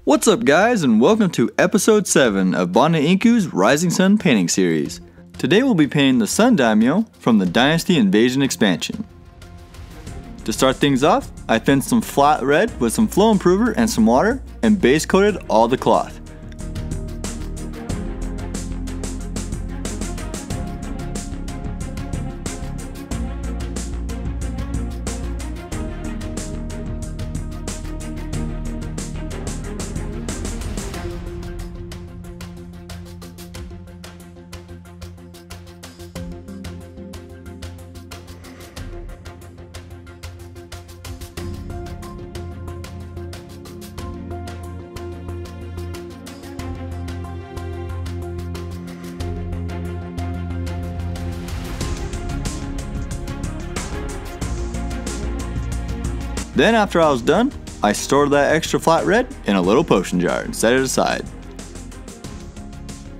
What's up guys, and welcome to episode 7 of Banda Inku's Rising Sun painting series. Today we'll be painting the Sun Daimyo from the Dynasty Invasion expansion. To start things off, I thinned some flat red with some flow improver and some water and base coated all the cloth. Then after I was done, I stored that extra flat red in a little potion jar and set it aside.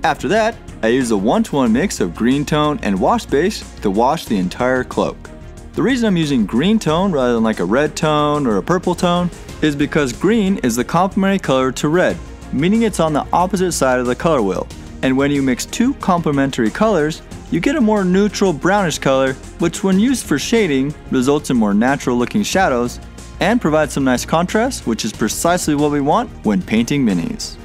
After that, I used a 1-to-1 mix of green tone and wash base to wash the entire cloak. The reason I'm using green tone rather than like a red tone or a purple tone is because green is the complementary color to red, meaning it's on the opposite side of the color wheel. And when you mix two complementary colors, you get a more neutral brownish color, which when used for shading results in more natural looking shadows and provides some nice contrast, which is precisely what we want when painting minis.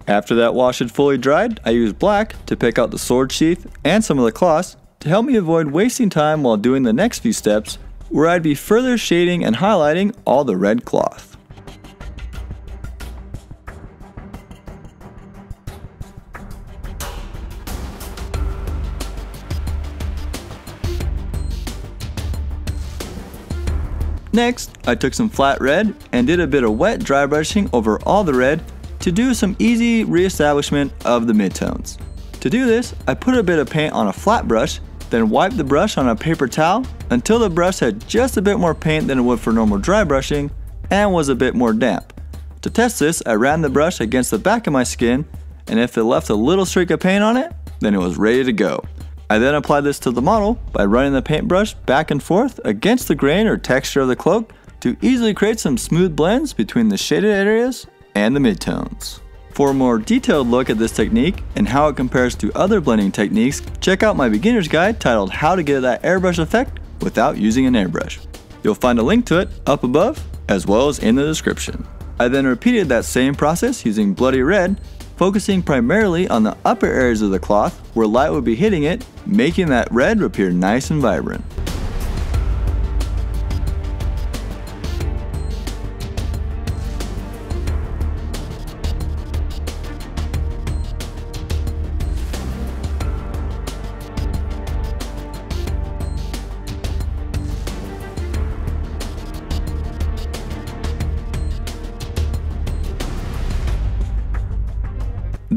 After that wash had fully dried, I used black to pick out the sword sheath and some of the cloths to help me avoid wasting time while doing the next few steps, where I'd be further shading and highlighting all the red cloth. Next, I took some flat red and did a bit of wet dry brushing over all the red to do some easy re-establishment of the midtones. To do this, I put a bit of paint on a flat brush, then wiped the brush on a paper towel until the brush had just a bit more paint than it would for normal dry brushing and was a bit more damp. To test this, I ran the brush against the back of my skin, and if it left a little streak of paint on it, then it was ready to go. I then applied this to the model by running the paintbrush back and forth against the grain or texture of the cloak to easily create some smooth blends between the shaded areas and the midtones. For a more detailed look at this technique and how it compares to other blending techniques, check out my beginner's guide titled How to Get That Airbrush Effect Without Using an Airbrush. You'll find a link to it up above as well as in the description. I then repeated that same process using bloody red, focusing primarily on the upper areas of the cloth where light would be hitting it, making that red appear nice and vibrant.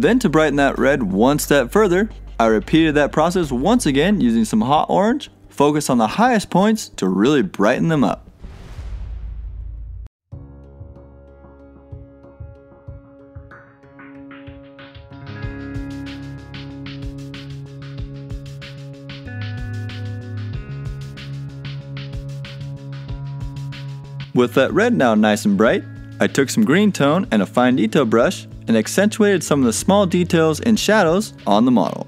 Then to brighten that red one step further, I repeated that process once again using some hot orange, focus on the highest points to really brighten them up. With that red now nice and bright, I took some green tone and a fine detail brush and accentuated some of the small details and shadows on the model.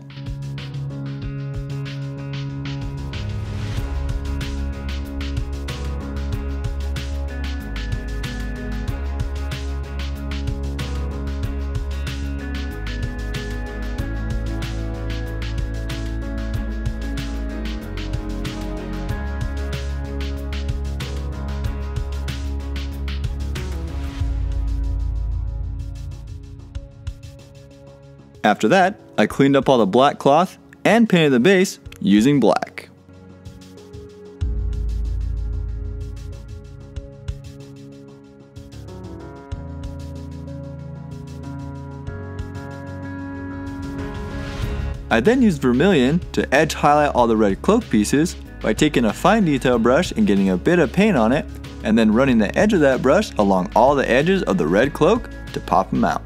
After that, I cleaned up all the black cloth and painted the base using black. I then used Vermillion to edge highlight all the red cloak pieces by taking a fine detail brush and getting a bit of paint on it, and then running the edge of that brush along all the edges of the red cloak to pop them out.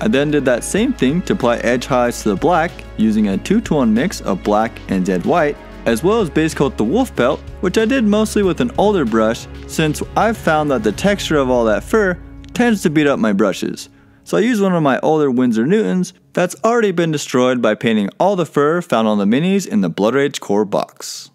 I then did that same thing to apply edge highlights to the black using a 2-to-1 mix of black and dead white, as well as base coat the wolf pelt, which I did mostly with an older brush since I've found that the texture of all that fur tends to beat up my brushes. So I used one of my older Winsor Newtons that's already been destroyed by painting all the fur found on the minis in the Blood Rage core box.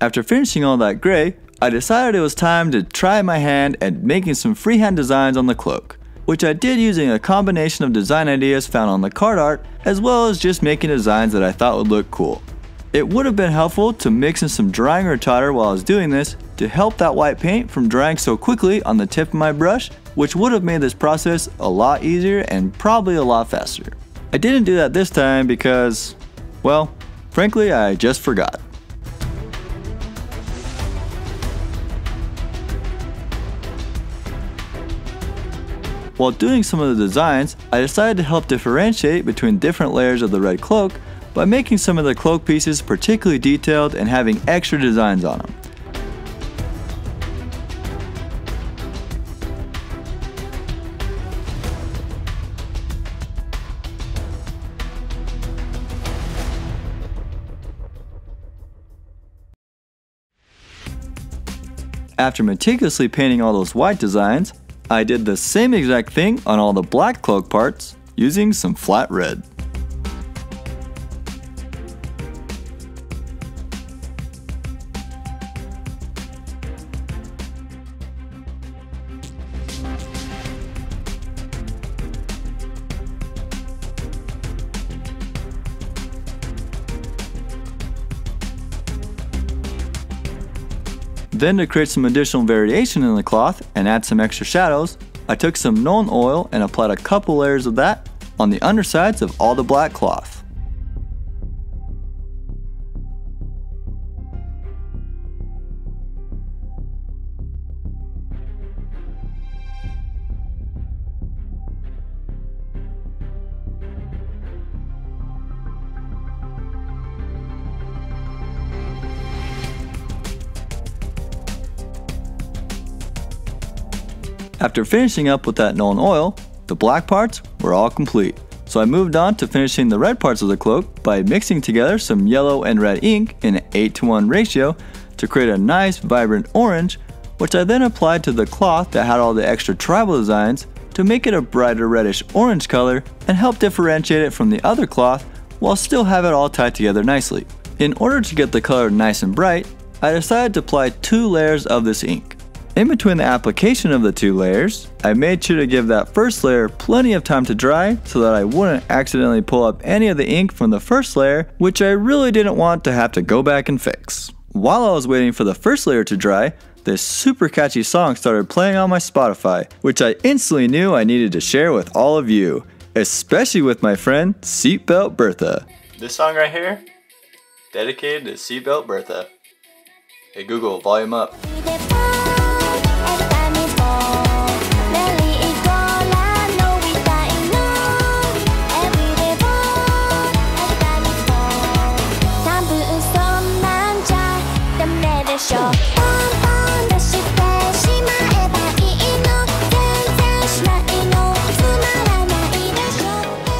After finishing all that gray, I decided it was time to try my hand at making some freehand designs on the cloak, which I did using a combination of design ideas found on the card art, as well as just making designs that I thought would look cool. It would have been helpful to mix in some drying retarder while I was doing this to help that white paint from drying so quickly on the tip of my brush, which would have made this process a lot easier and probably a lot faster. I didn't do that this time because, well, frankly, I just forgot. While doing some of the designs, I decided to help differentiate between different layers of the red cloak by making some of the cloak pieces particularly detailed and having extra designs on them. After meticulously painting all those white designs, I did the same exact thing on all the black cloak parts using some flat red. Then to create some additional variation in the cloth and add some extra shadows, I took some Nuln Oil and applied a couple layers of that on the undersides of all the black cloth. After finishing up with that Nuln Oil, the black parts were all complete. So I moved on to finishing the red parts of the cloak by mixing together some yellow and red ink in an 8:1 ratio to create a nice vibrant orange, which I then applied to the cloth that had all the extra tribal designs to make it a brighter reddish orange color and help differentiate it from the other cloth while still have it all tied together nicely. In order to get the color nice and bright, I decided to apply 2 layers of this ink. In between the application of the 2 layers, I made sure to give that first layer plenty of time to dry so that I wouldn't accidentally pull up any of the ink from the first layer, which I really didn't want to have to go back and fix. While I was waiting for the first layer to dry, this super catchy song started playing on my Spotify, which I instantly knew I needed to share with all of you, especially with my friend Seatbelt Bertha. This song right here, dedicated to Seatbelt Bertha. Hey Google, volume up.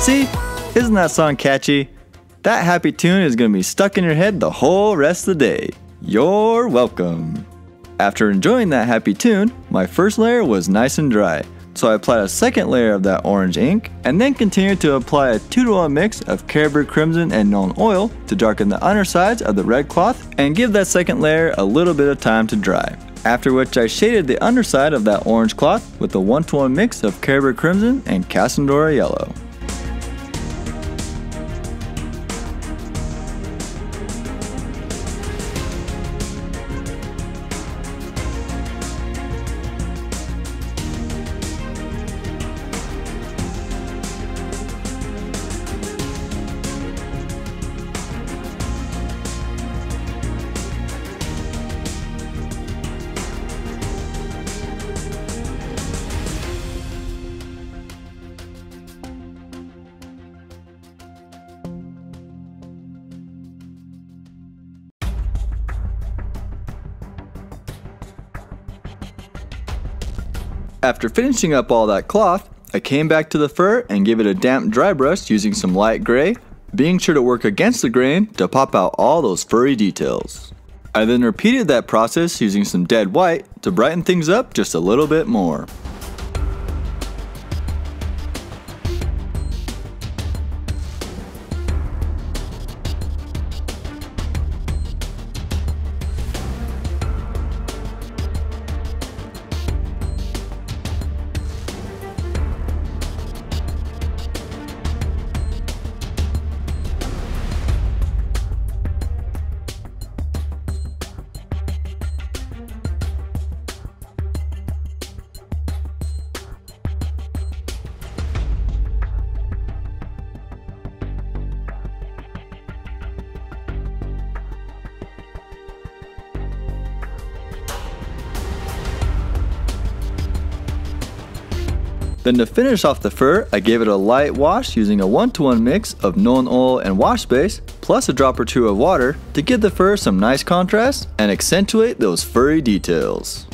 See, isn't that song catchy? That happy tune is going to be stuck in your head the whole rest of the day. You're welcome. After enjoying that happy tune, my first layer was nice and dry, so I applied a second layer of that orange ink and then continued to apply a 2-to-1 mix of Carroburg Crimson and Nuln Oil to darken the undersides of the red cloth and give that second layer a little bit of time to dry. After which I shaded the underside of that orange cloth with a 1-to-1 mix of Carroburg Crimson and Casandora Yellow. After finishing up all that cloth, I came back to the fur and gave it a damp dry brush using some light gray, being sure to work against the grain to pop out all those furry details. I then repeated that process using some dead white to brighten things up just a little bit more. Then to finish off the fur, I gave it a light wash using a 1-to-1 mix of Nuln Oil and wash base, plus a drop or two of water to give the fur some nice contrast and accentuate those furry details.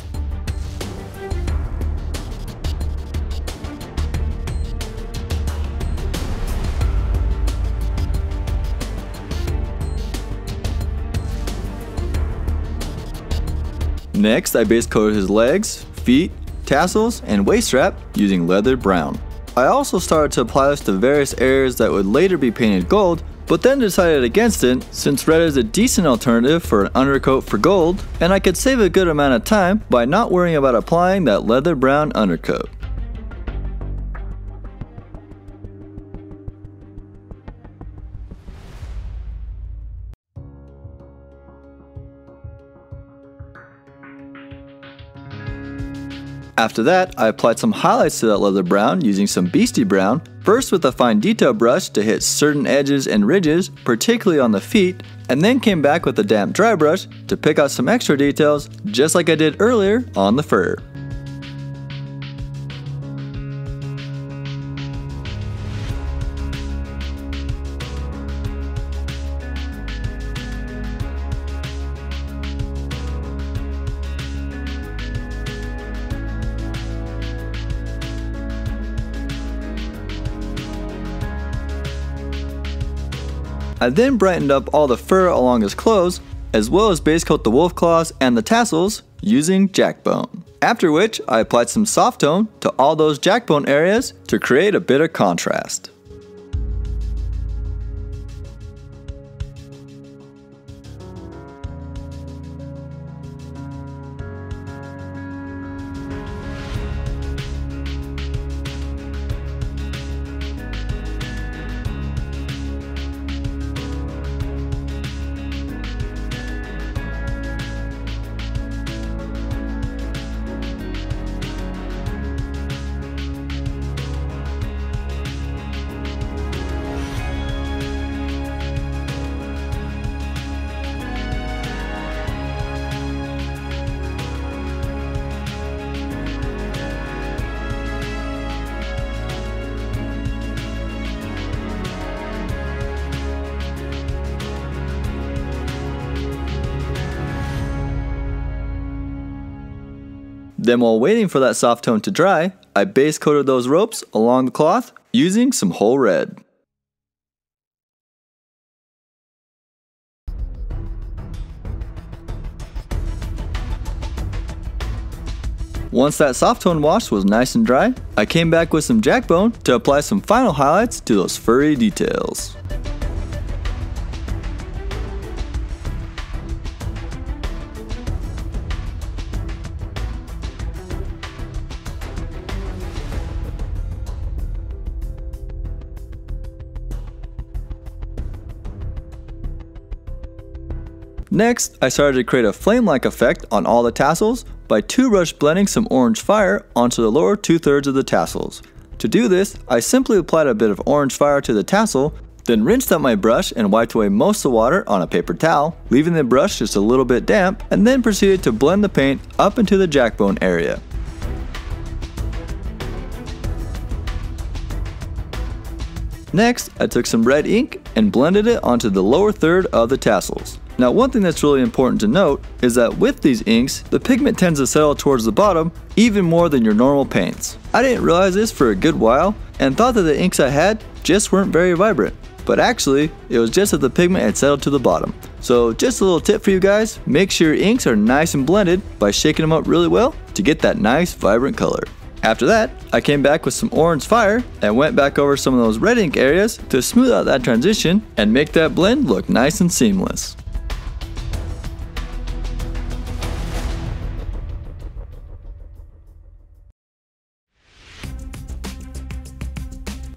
Next, I base coated his legs, feet, tassels, and waist strap using leather brown. I also started to apply this to various areas that would later be painted gold, but then decided against it since red is a decent alternative for an undercoat for gold, and I could save a good amount of time by not worrying about applying that leather brown undercoat. After that, I applied some highlights to that leather brown using some Beasty Brown, first with a fine detail brush to hit certain edges and ridges, particularly on the feet, and then came back with a damp dry brush to pick out some extra details, just like I did earlier on the fur. I then brightened up all the fur along his clothes, as well as base coat the wolf claws and the tassels using jackbone. After which, I applied some soft tone to all those jackbone areas to create a bit of contrast. Then while waiting for that soft tone to dry, I base coated those ropes along the cloth using some whole red. Once that soft tone wash was nice and dry, I came back with some jackbone to apply some final highlights to those furry details. Next, I started to create a flame-like effect on all the tassels by two-brush blending some orange fire onto the lower 2/3 of the tassels. To do this, I simply applied a bit of orange fire to the tassel, then rinsed out my brush and wiped away most of the water on a paper towel, leaving the brush just a little bit damp, and then proceeded to blend the paint up into the jackbone area. Next, I took some red ink and blended it onto the lower third of the tassels. Now one thing that's really important to note is that with these inks, the pigment tends to settle towards the bottom even more than your normal paints. I didn't realize this for a good while and thought that the inks I had just weren't very vibrant. But actually, it was just that the pigment had settled to the bottom. So just a little tip for you guys, make sure your inks are nice and blended by shaking them up really well to get that nice vibrant color. After that, I came back with some orange fire and went back over some of those red ink areas to smooth out that transition and make that blend look nice and seamless.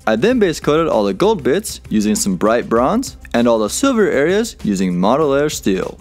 I then base coated all the gold bits using some bright bronze and all the silver areas using Model Air steel.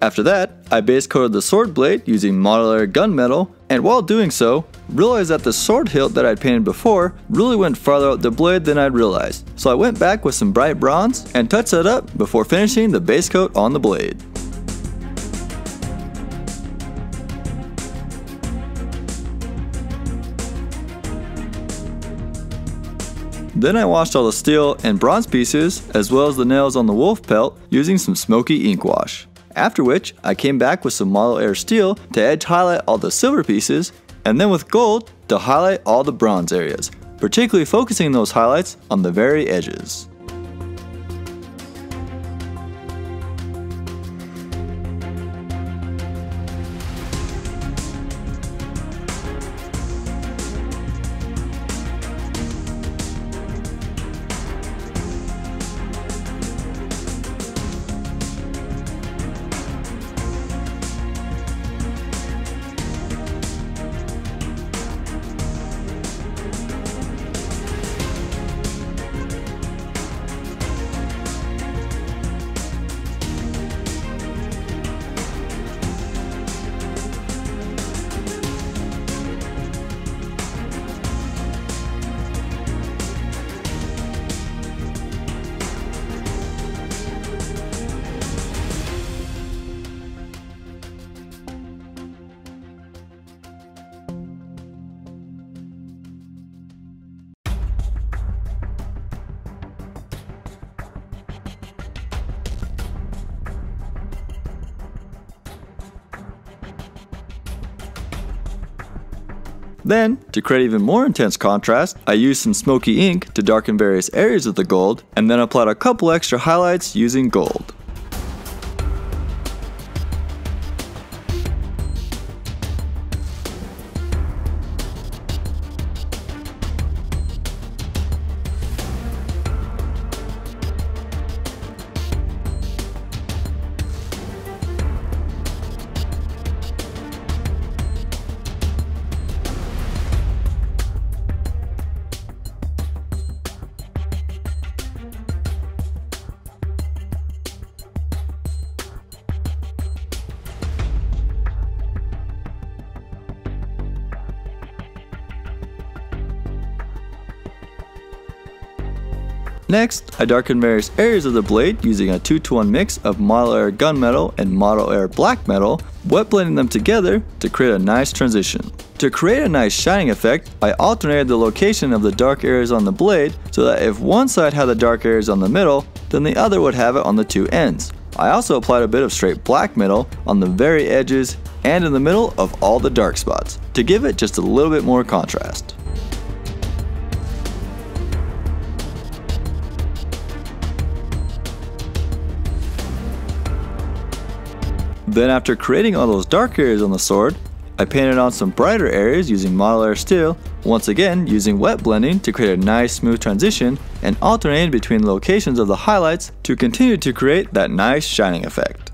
After that, I base coated the sword blade using Model Air Gunmetal, and while doing so, realized that the sword hilt that I'd painted before really went farther out the blade than I'd realized. So I went back with some bright bronze and touched that up before finishing the base coat on the blade. Then I washed all the steel and bronze pieces as well as the nails on the wolf pelt using some Smokey Ink wash. After which, I came back with some Model Air steel to edge highlight all the silver pieces, and then with gold to highlight all the bronze areas, particularly focusing those highlights on the very edges. Then, to create even more intense contrast, I used some Smokey Ink to darken various areas of the gold, and then applied a couple extra highlights using gold. Next, I darkened various areas of the blade using a 2-to-1 mix of Model Air Gunmetal and Model Air Black Metal, wet blending them together to create a nice transition. To create a nice shining effect, I alternated the location of the dark areas on the blade so that if one side had the dark areas on the middle, then the other would have it on the two ends. I also applied a bit of straight black metal on the very edges and in the middle of all the dark spots to give it just a little bit more contrast. Then after creating all those dark areas on the sword, I painted on some brighter areas using Model Air Steel, once again using wet blending to create a nice smooth transition and alternating between locations of the highlights to continue to create that nice shining effect.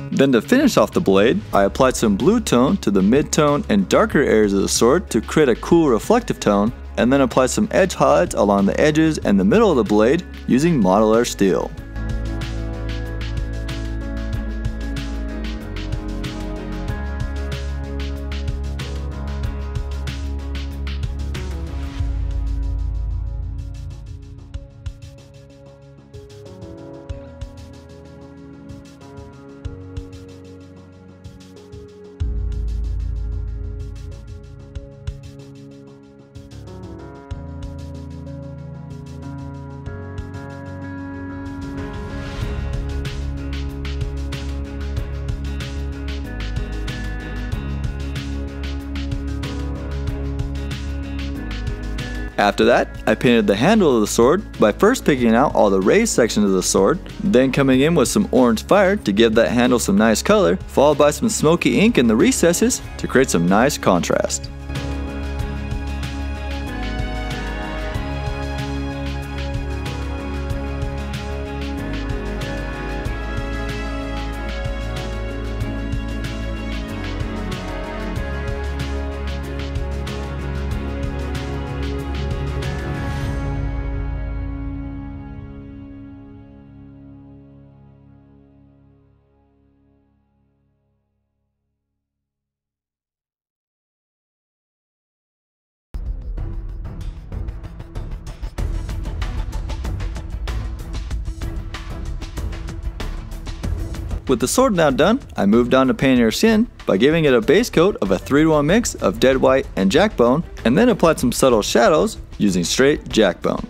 Then to finish off the blade, I applied some blue tone to the mid-tone and darker areas of the sword to create a cool reflective tone, and then applied some edge highlights along the edges and the middle of the blade using Model Air Steel. After that, I painted the handle of the sword by first picking out all the raised sections of the sword, then coming in with some orange fire to give that handle some nice color, followed by some smoky ink in the recesses to create some nice contrast. With the sword now done, I moved on to painting her skin by giving it a base coat of a 3-to-1 mix of dead white and jackbone, and then applied some subtle shadows using straight jackbone.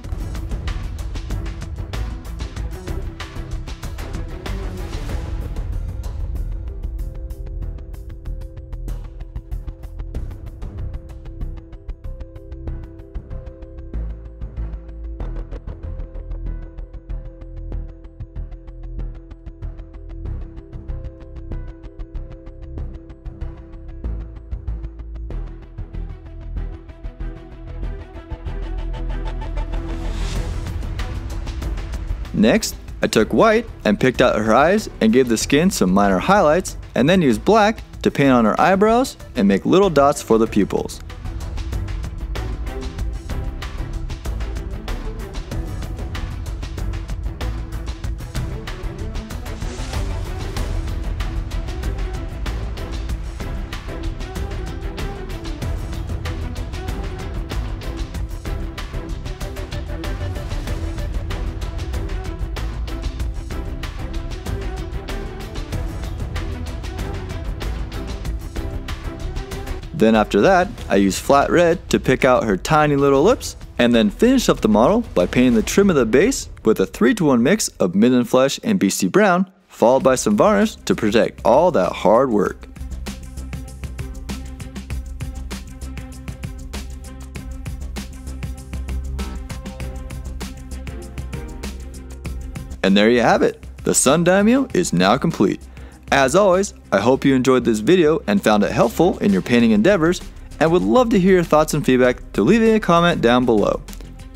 Next, I took white and picked out her eyes and gave the skin some minor highlights, and then used black to paint on her eyebrows and make little dots for the pupils. Then after that, I used flat red to pick out her tiny little lips, and then finish up the model by painting the trim of the base with a 3-to-1 mix of Midlund Flesh and Beasty Brown, followed by some varnish to protect all that hard work. And there you have it, the Sun Daimyo is now complete. As always, I hope you enjoyed this video and found it helpful in your painting endeavors, and would love to hear your thoughts and feedback to leaving a comment down below.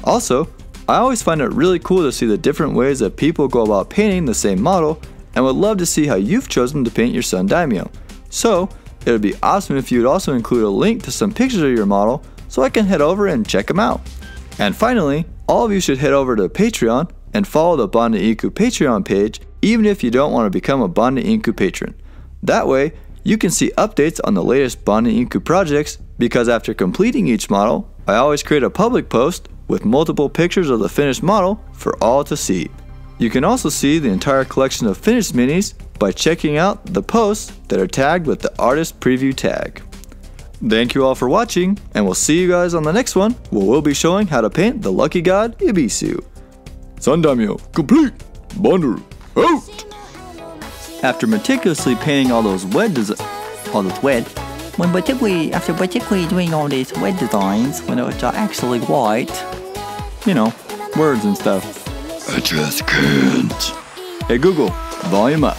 Also, I always find it really cool to see the different ways that people go about painting the same model, and would love to see how you've chosen to paint your Sun Daimyo. So, it would be awesome if you would also include a link to some pictures of your model so I can head over and check them out. And finally, all of you should head over to Patreon and follow the Banda Inku Patreon page even if you don't want to become a Banda Inku patron. That way, you can see updates on the latest Banda Inku projects, because after completing each model, I always create a public post with multiple pictures of the finished model for all to see. You can also see the entire collection of finished minis by checking out the posts that are tagged with the artist preview tag. Thank you all for watching, and we'll see you guys on the next one, where we'll be showing how to paint the Lucky God Ibisu. Sun Daimyo complete! Banda out! After meticulously painting all those After particularly doing all these wet designs, when it's actually white. You know, words and stuff. I just can't. Hey Google, volume up.